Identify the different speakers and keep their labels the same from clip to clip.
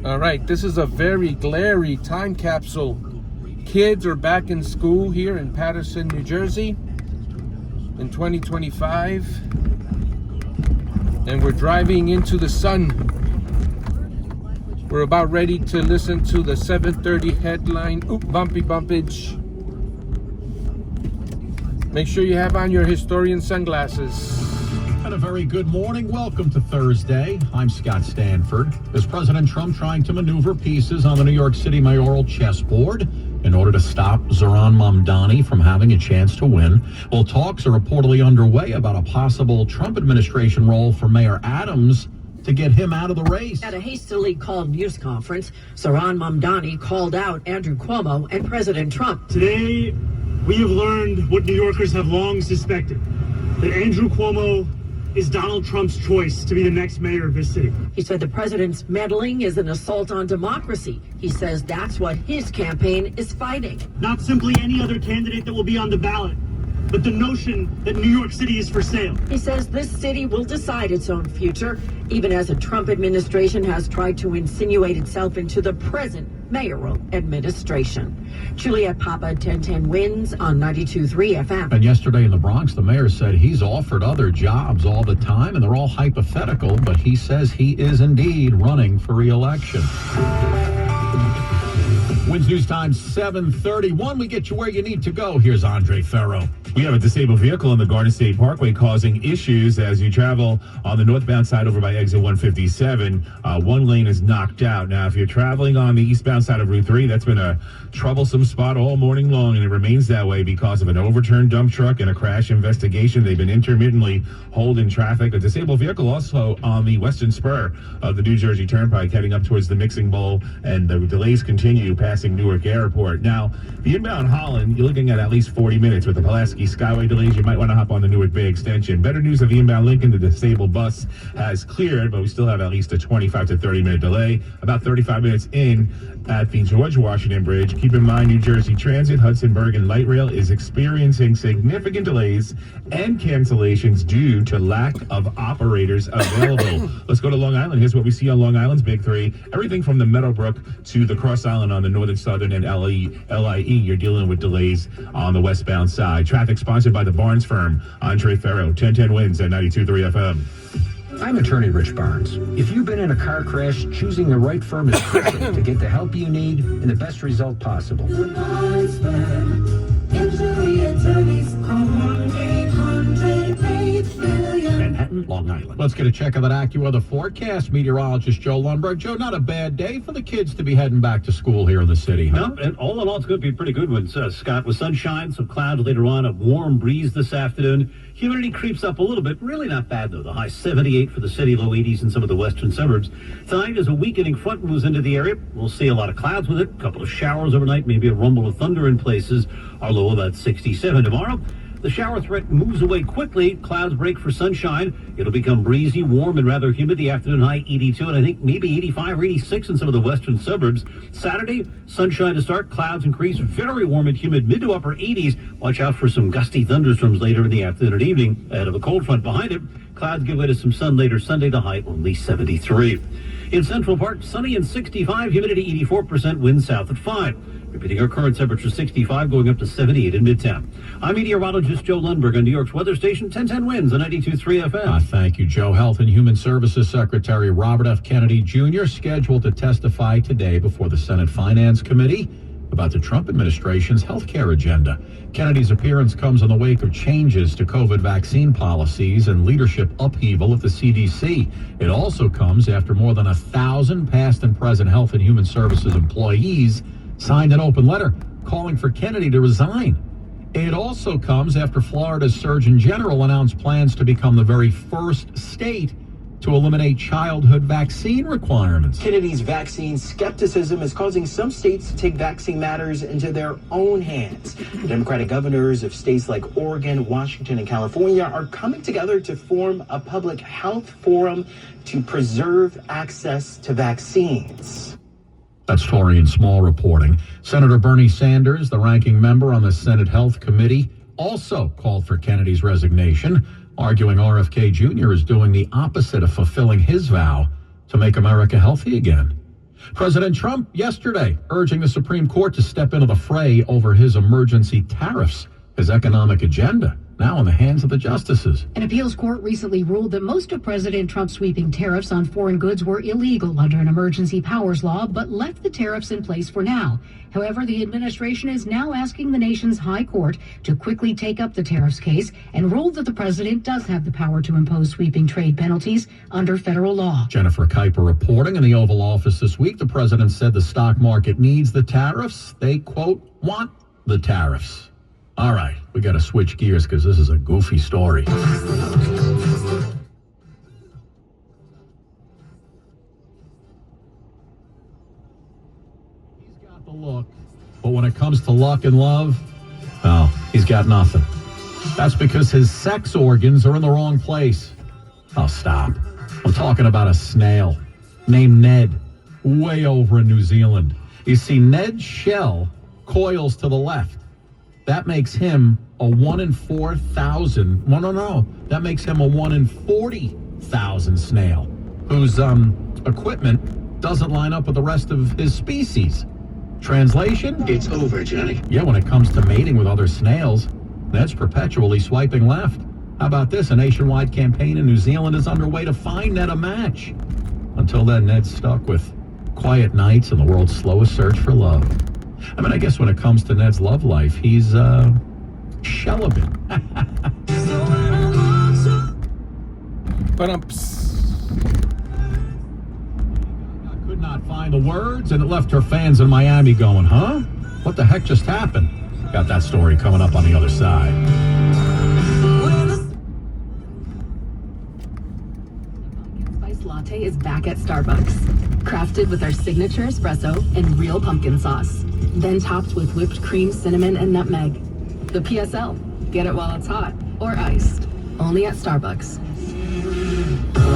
Speaker 1: All right, this is a very glary time capsule. Kids are back in school here in Paterson, New Jersey in 2025. And we're driving into the sun. We're about ready to listen to the 7:30 headline. Bumpy bumpage. Make sure you have on your historian sunglasses.
Speaker 2: And a very good morning. Welcome to Thursday. I'm Scott Stanford. Is President Trump trying to maneuver pieces on the New York City mayoral chessboard in order to stop Zohran Mamdani from having a chance to win? Well, talks are reportedly underway about a possible Trump administration role for Mayor Adams to get him out of the race.
Speaker 3: At a hastily called news conference, Zohran Mamdani called out Andrew Cuomo and President Trump.
Speaker 4: Today, we have learned what New Yorkers have long suspected, that Andrew Cuomo is Donald Trump's choice to be the next mayor of this city.
Speaker 3: He said the president's meddling is an assault on democracy. He says that's what his campaign is fighting.
Speaker 4: Not simply any other candidate that will be on the ballot, but the notion that New York City is for sale.
Speaker 3: He says this city will decide its own future, even as a Trump administration has tried to insinuate itself into the present mayoral administration. Juliet Papa, 1010 wins on 92.3 FM.
Speaker 2: And yesterday in the Bronx, the mayor said he's offered other jobs all the time, and they're all hypothetical, but he says he is indeed running for re-election. Wins News Time 7:31. We get you where you need to go. Here's Andre Ferro.
Speaker 5: We have a disabled vehicle on the Garden State Parkway causing issues as you travel on the northbound side over by exit 157. One lane is knocked out. Now, if you're traveling on the eastbound side of Route 3, that's been a troublesome spot all morning long, and it remains that way because of an overturned dump truck and a crash investigation. They've been intermittently holding traffic. A disabled vehicle also on the western spur of the New Jersey Turnpike heading up towards the Mixing Bowl, and the delays continue passing Newark Airport. Now, the inbound Holland, you're looking at least 40 minutes with the Pulaski Skyway delays. You might want to hop on the Newark Bay extension. Better news of the inbound Lincoln, the disabled bus has cleared, but we still have at least a 25 to 30 minute delay. About 35 minutes in at the George Washington Bridge. Keep in mind, New Jersey Transit, Hudson Bergen Light Rail is experiencing significant delays and cancellations due to lack of operators available. Let's go to Long Island. Here's what we see on Long Island's Big Three. Everything from the Meadowbrook to the Cross Island on the northern, southern, and LIE. You're dealing with delays on the westbound side. Traffic sponsored by the Barnes firm. Andre Ferro, 1010 wins at 92.3 FM.
Speaker 6: I'm attorney Rich Barnes. If you've been in a car crash, choosing the right firm is crucial to get the help you need and the best result possible.
Speaker 7: The Barnes firm. Injury attorneys. Call 1-800-8-billion.
Speaker 2: Manhattan, Long Island. Let's get a check of that AccuWeather forecast. Meteorologist Joe Lundberg. Joe, not a bad day for the kids to be heading back to school here in the city, huh?
Speaker 8: No, and all in all, it's going to be a pretty good one, Scott. With sunshine, some clouds later on, a warm breeze this afternoon. Humidity creeps up a little bit. Really not bad, though. The high 78 for the city, low 80s in some of the western suburbs. Tonight, as a weakening front moves into the area, we'll see a lot of clouds with it. A couple of showers overnight, maybe a rumble of thunder in places. Our low about 67 tomorrow. The shower threat moves away quickly. Clouds break for sunshine. It'll become breezy, warm, and rather humid. The afternoon high 82, and I think maybe 85 or 86 in some of the western suburbs. Saturday, sunshine to start. Clouds increase. Very warm and humid, mid to upper 80s. Watch out for some gusty thunderstorms later in the afternoon and evening. Ahead of a cold front behind it, clouds give way to some sun later Sunday. The high only 73. In Central Park, sunny and 65. Humidity 84%. Wind south at 5. Repeating our current temperature 65, going up to 78 in Midtown. I'm meteorologist Joe Lundberg on New York's weather station, 1010 wins on 92.3 FM.
Speaker 2: Thank you, Joe. Health and Human Services Secretary Robert F. Kennedy Jr. scheduled to testify today before the Senate Finance Committee about the Trump administration's health care agenda. Kennedy's appearance comes in the wake of changes to COVID vaccine policies and leadership upheaval at the CDC. It also comes after more than 1,000 past and present Health and Human Services employees signed an open letter calling for Kennedy to resign. It also comes after Florida's Surgeon General announced plans to become the very first state to eliminate childhood vaccine requirements.
Speaker 9: Kennedy's vaccine skepticism is causing some states to take vaccine matters into their own hands. The Democratic governors of states like Oregon, Washington, and California are coming together to form a public health forum to preserve access to vaccines.
Speaker 2: That's Torian Small reporting. Senator Bernie Sanders, the ranking member on the Senate Health Committee, also called for Kennedy's resignation, arguing RFK Jr. is doing the opposite of fulfilling his vow to make America healthy again. President Trump yesterday urging the Supreme Court to step into the fray over his emergency tariffs, his economic agenda, now in the hands of the justices.
Speaker 10: An appeals court recently ruled that most of President Trump's sweeping tariffs on foreign goods were illegal under an emergency powers law, but left the tariffs in place for now. However, the administration is now asking the nation's high court to quickly take up the tariffs case and rule that the president does have the power to impose sweeping trade penalties under federal law.
Speaker 2: Jennifer Kuiper reporting in the Oval Office this week. The president said the stock market needs the tariffs. They, quote, want the tariffs. All right, we got to switch gears because this is a goofy story. He's got the look, but when it comes to luck and love, well, he's got nothing. That's because his sex organs are in the wrong place. Oh, stop. I'm talking about a snail named Ned, way over in New Zealand. You see, Ned's shell coils to the left. That makes him a 1 in 4,000. No. That makes him a 1 in 40,000 snail whose equipment doesn't line up with the rest of his species. Translation?
Speaker 11: It's over, Johnny.
Speaker 2: Yeah, when it comes to mating with other snails, Ned's perpetually swiping left. How about this? A nationwide campaign in New Zealand is underway to find Ned a match. Until then, Ned's stuck with quiet nights and the world's slowest search for love. I mean, I guess when it comes to Ned's love life, he's, celibate.
Speaker 1: But
Speaker 2: I could not find the words, and it left her fans in Miami going, huh? What the heck just happened? Got that story coming up on the other side.
Speaker 12: Spice latte is back at Starbucks. Crafted with our signature espresso and real pumpkin sauce. Then topped with whipped cream, cinnamon, and nutmeg. The PSL. Get it while it's hot. Or iced. Only at Starbucks.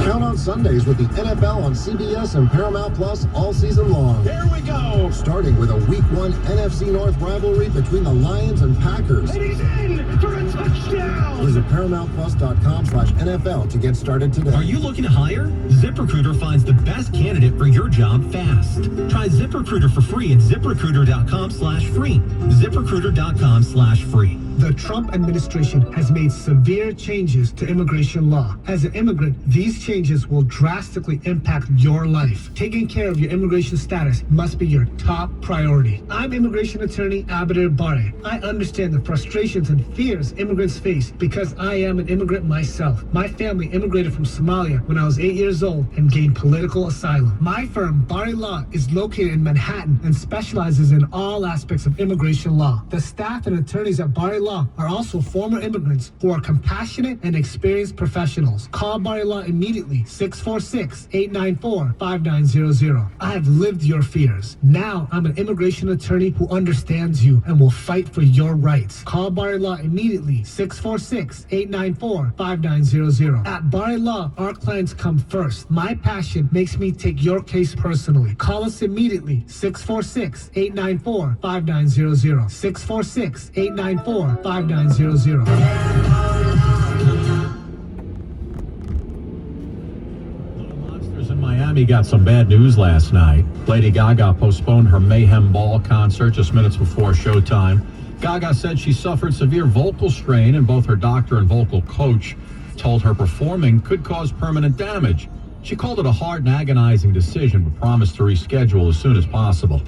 Speaker 13: Count on Sundays with the NFL on CBS and Paramount Plus all season long.
Speaker 11: There we go.
Speaker 13: Starting with a Week 1 NFC North rivalry between the Lions and Packers.
Speaker 11: And he's in for a touchdown.
Speaker 13: Visit ParamountPlus.com/NFL to get started today.
Speaker 14: Are you looking to hire? ZipRecruiter finds the best candidate for your job fast. Try ZipRecruiter for free at ZipRecruiter.com/free. ZipRecruiter.com/free.
Speaker 15: The Trump administration has made severe changes to immigration law. As an immigrant, these changes will drastically impact your life. Taking care of your immigration status must be your top priority. I'm immigration attorney Abeder Bare. I understand the frustrations and fears immigrants face because I am an immigrant myself. My family immigrated from Somalia when I was 8 years old and gained political asylum. My firm, Bare Law, is located in Manhattan and specializes in all aspects of immigration law. The staff and attorneys at Bare Law are also former immigrants who are compassionate and experienced professionals. Call Bare Law immediately, 646-894-5900. I have lived your fears. Now I'm an immigration attorney who understands you and will fight for your rights. Call Bare Law immediately, 646-894-5900. At Bare Law, our clients come first. My passion makes me take your case personally. Call us immediately, 646-894-5900. 646-894-5900.
Speaker 2: Monsters in Miami got some bad news last night. Lady Gaga postponed her Mayhem Ball concert just minutes before showtime. Gaga said she suffered severe vocal strain, and both her doctor and vocal coach told her performing could cause permanent damage. She called it a hard and agonizing decision, but promised to reschedule as soon as possible.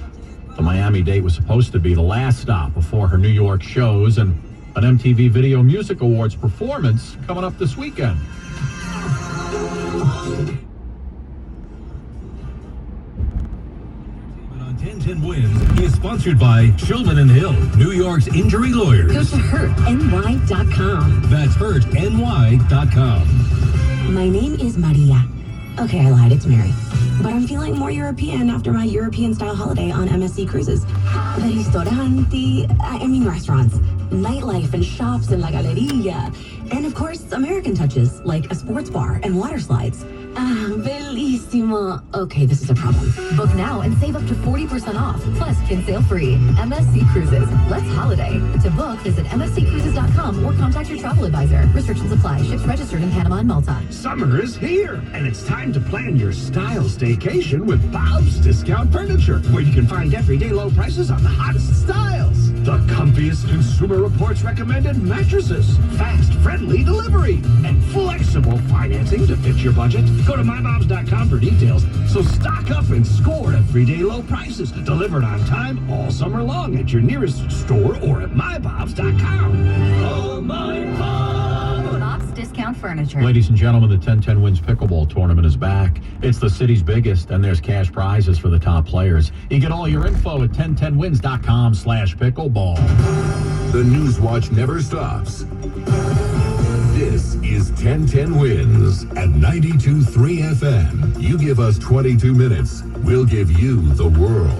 Speaker 2: The Miami date was supposed to be the last stop before her New York shows and an MTV Video Music Awards performance coming up this weekend.
Speaker 14: On 1010 Wins is sponsored by Shulman & Hill, New York's injury lawyers.
Speaker 3: Go to hurtny.com.
Speaker 14: That's hurtny.com.
Speaker 16: My name is Maria. Okay, I lied, it's Mary. But I'm feeling more European after my European-style holiday on MSC Cruises. The restauranti, I mean restaurants. nightlife and shops and La Galeria. And of course, American touches like a sports bar and water slides. Ah, bellissimo. Okay, this is a problem.
Speaker 12: Book now and save up to 40% off. Plus, kids sail free. MSC Cruises. Let's holiday. To book, visit msccruises.com or contact your travel advisor. Restrictions apply. Ships registered in Panama and Malta.
Speaker 11: Summer is here, and it's time to plan your style staycation with Bob's Discount Furniture, where you can find everyday low prices on the hottest styles. The comfiest Consumer Reports recommended mattresses, fast, friendly delivery, and flexible financing to fit your budget. Go to mybobs.com for details. So stock up and score everyday low prices, delivered on time all summer long at your nearest store or at mybobs.com. Oh, my Bob!
Speaker 12: Bob's Discount Furniture.
Speaker 2: Ladies and gentlemen, the 10-10 Wins Pickleball Tournament is back. It's the city's biggest, and there's cash prizes for the top players. You get all your info at 1010wins.com/pickleball.
Speaker 17: The Newswatch never stops. This is 1010 Wins at 92.3 FM. You give us 22 minutes, we'll give you the world.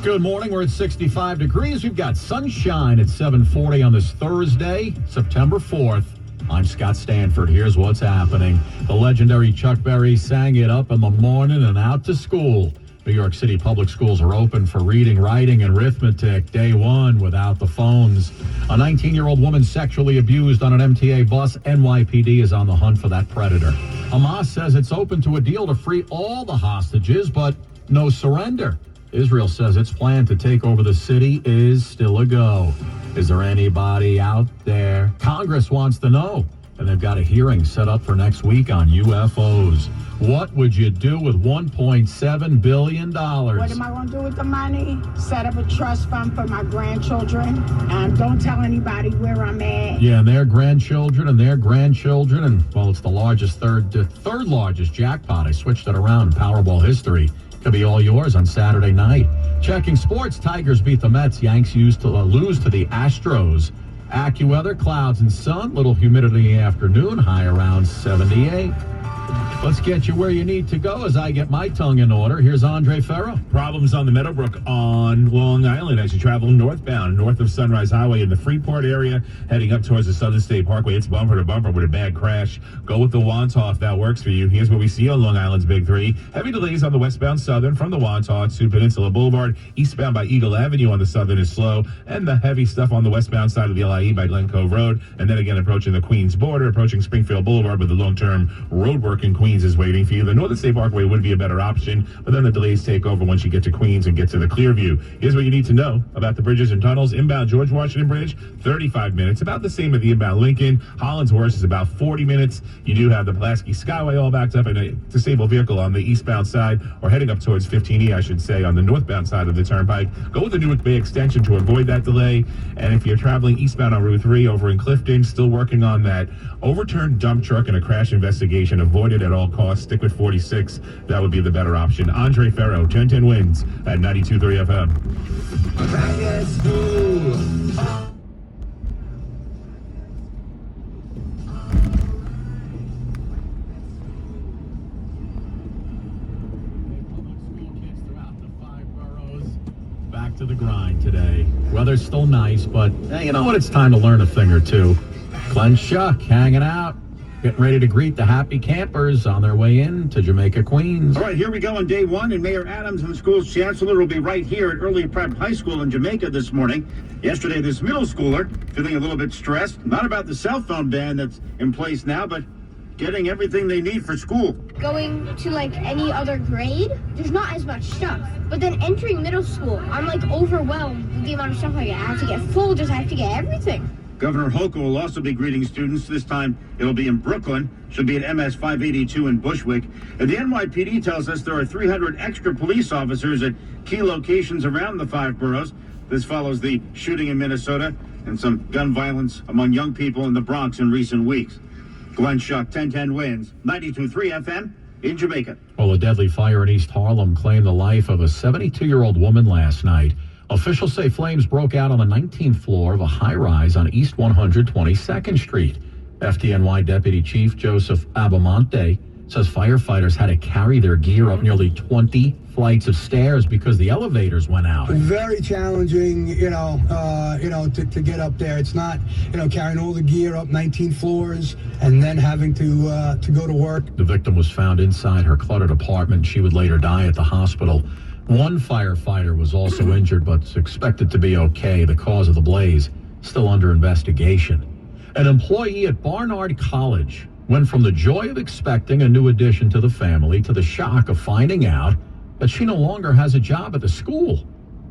Speaker 2: Good morning. We're at 65 degrees. We've got sunshine at 7:40 on this Thursday, September 4th. I'm Scott Stanford. Here's what's happening. The legendary Chuck Berry sang it up in the morning and out to school. New York City public schools are open for reading, writing, and arithmetic day one without the phones. A 19-year-old woman sexually abused on an MTA bus. NYPD is on the hunt for that predator. Hamas says it's open to a deal to free all the hostages, but no surrender. Israel says its plan to take over the city is still a go. Is there anybody out there? Congress wants to know, and they've got a hearing set up for next week on UFOs. What would you do with $1.7 billion?
Speaker 18: What am I going to do with the money? Set up a trust fund for my grandchildren. Don't tell anybody where I'm at.
Speaker 2: Yeah, and their grandchildren, and well, it's the third largest jackpot. I switched it around in Powerball history. Could be all yours on Saturday night. Checking sports, Tigers beat the Mets. Yanks used to lose to the Astros. AccuWeather, clouds and sun, little humidity in the afternoon, high around 78. Let's get you where you need to go as I get my tongue in order. Here's Andre Ferro.
Speaker 5: Problems on the Meadowbrook on Long Island as you travel northbound, north of Sunrise Highway in the Freeport area, heading up towards the Southern State Parkway. It's bumper to bumper with a bad crash. Go with the Wantagh if that works for you. Here's what we see on Long Island's Big Three. Heavy delays on the westbound Southern from the Wantagh to Peninsula Boulevard. Eastbound by Eagle Avenue on the Southern is slow. And the heavy stuff on the westbound side of the LIE by Glen Cove Road. And then again approaching the Queens border, approaching Springfield Boulevard with the long-term road work in Queens is waiting for you. The Northern State Parkway would be a better option, but then the delays take over once you get to Queens and get to the Clearview. Here's what you need to know about the bridges and tunnels. Inbound George Washington Bridge, 35 minutes. About the same as the inbound Lincoln. Holland's Horse is about 40 minutes. You do have the Pulaski Skyway all backed up and a disabled vehicle on the eastbound side, or heading up towards 15E, I should say, on the northbound side of the turnpike. Go with the Newark Bay extension to avoid that delay. And if you're traveling eastbound on Route 3 over in Clifton, still working on that overturned dump truck and a crash investigation. Avoid it at all costs. Stick with 46. That would be the better option. Andre Ferro, 1010 Wins at 92.3 FM.
Speaker 11: Back at school.
Speaker 2: Back to the grind today. Weather's still nice, but you know what? It's time to learn a thing or two. Glenn Shuck hanging out, getting ready to greet the happy campers on their way in to Jamaica, Queens.
Speaker 19: All right, here we go on day one, and Mayor Adams and the school's chancellor will be right here at Early Prep High School in Jamaica this morning. Yesterday, this middle schooler feeling a little bit stressed, not about the cell phone ban that's in place now, but getting everything they need for school.
Speaker 20: Going to like any other grade, there's not as much stuff. But then entering middle school, I'm like overwhelmed with the amount of stuff I have to get folders, I have to get everything.
Speaker 19: Governor Hochul will also be greeting students. This time it'll be in Brooklyn. She'll be at MS 582 in Bushwick. And the NYPD tells us there are 300 extra police officers at key locations around the 5 boroughs. This follows the shooting in Minnesota and some gun violence among young people in the Bronx in recent weeks. Glenn Shuck, 1010 Wins, 92.3 FM in Jamaica.
Speaker 2: Well, a deadly fire in East Harlem claimed the life of a 72-year-old woman last night. Officials say flames broke out on the 19th floor of a high-rise on East 122nd Street. FDNY Deputy Chief Joseph Abamonte says firefighters had to carry their gear up nearly 20 flights of stairs because the elevators went out.
Speaker 21: Very challenging, to get up there. It's not, carrying all the gear up 19 floors and then having to go to work.
Speaker 2: The victim was found inside her cluttered apartment. She would later die at the hospital. One firefighter was also injured, but is expected to be okay. The cause of the blaze still under investigation. An employee at Barnard College went from the joy of expecting a new addition to the family to the shock of finding out that she no longer has a job at the school.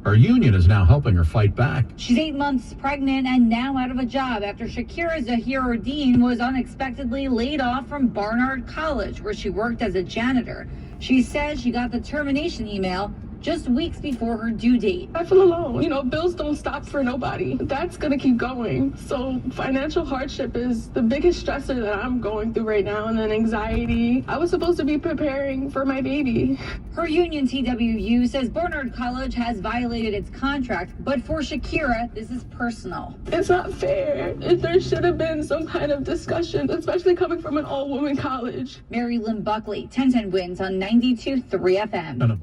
Speaker 2: Her union is now helping her fight back.
Speaker 22: She's 8 months pregnant and now out of a job after Shakira Zahir-Uddin was unexpectedly laid off from Barnard College, where she worked as a janitor. She says she got the termination email just weeks before her due date.
Speaker 23: I feel alone. Bills don't stop for nobody. That's going to keep going. So financial hardship is the biggest stressor that I'm going through right now. And then anxiety. I was supposed to be preparing for my baby.
Speaker 22: Her union, TWU, says Barnard College has violated its contract, but for Shakira, this is personal.
Speaker 23: It's not fair. There should have been some kind of discussion, especially coming from an all-woman college.
Speaker 22: Mary Lynn Buckley, 1010 Wins on 92.3 FM.